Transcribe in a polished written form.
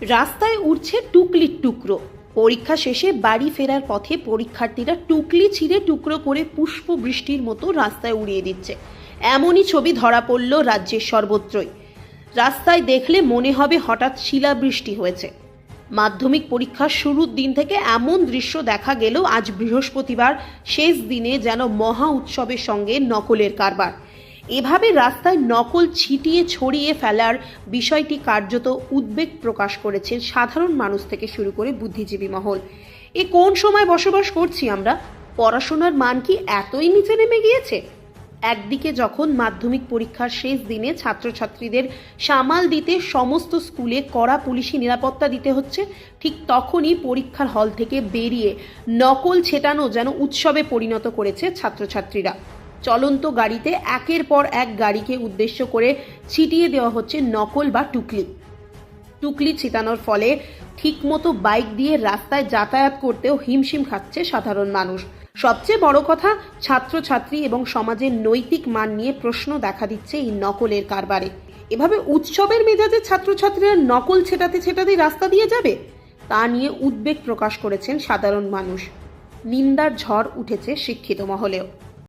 রাস্তায় উড়ছে টুকলির টুকরো। পরীক্ষা শেষে বাড়ি ফেরার পথে পরীক্ষার্থীরা টুকলি ছিঁড়ে টুকরো করে পুষ্প বৃষ্টির মতো রাস্তায় উড়িয়ে দিচ্ছে। এমনই ছবি ধরা পড়ল রাজ্যের সর্বত্রই। রাস্তায় দেখলে মনে হবে হঠাৎ শিলাবৃষ্টি হয়েছে। মাধ্যমিক পরীক্ষার শুরুর দিন থেকে এমন দৃশ্য দেখা গেল আজ বৃহস্পতিবার শেষ দিনে যেন মহা উৎসবের সঙ্গে নকলের কারবার। এভাবে রাস্তায় নকল ছিটিয়ে ছড়িয়ে ফেলার বিষয়টি কার্যত উদ্বেগ প্রকাশ করেছেন সাধারণ মানুষ থেকে শুরু করে বুদ্ধিজীবী মহল। এ কোন সময় বসবাস করছি আমরা? পড়াশোনার মান কি এতই নিচে নেমে গিয়েছে? একদিকে যখন মাধ্যমিক পরীক্ষার শেষ দিনে ছাত্রছাত্রীদের সামাল দিতে সমস্ত স্কুলে কড়া পুলিশি নিরাপত্তা দিতে হচ্ছে, ঠিক তখনই পরীক্ষার হল থেকে বেরিয়ে নকল ছেটানো যেন উৎসবে পরিণত করেছে ছাত্রছাত্রীরা। চলন্ত গাড়িতে একের পর এক গাড়িকে উদ্দেশ্য করে ছিটিয়ে দেওয়া হচ্ছে নকল বা টুকলি ছিটানোর ফলে ঠিকমতো বাইক দিয়ে রাস্তায় যাতায়াত করতেও হিমশিম খাচ্ছে সাধারণ মানুষ। সবচেয়ে বড় কথা, ছাত্রছাত্রী এবং সমাজের নৈতিক মান নিয়ে প্রশ্ন দেখা দিচ্ছে এই নকলের কারবারে। এভাবে উৎসবের মেজাজে ছাত্রছাত্রীরা নকল ছেটাতে রাস্তা দিয়ে যাবে, তা নিয়ে উদ্বেগ প্রকাশ করেছেন সাধারণ মানুষ। নিন্দার ঝড় উঠেছে শিক্ষিত মহলেও।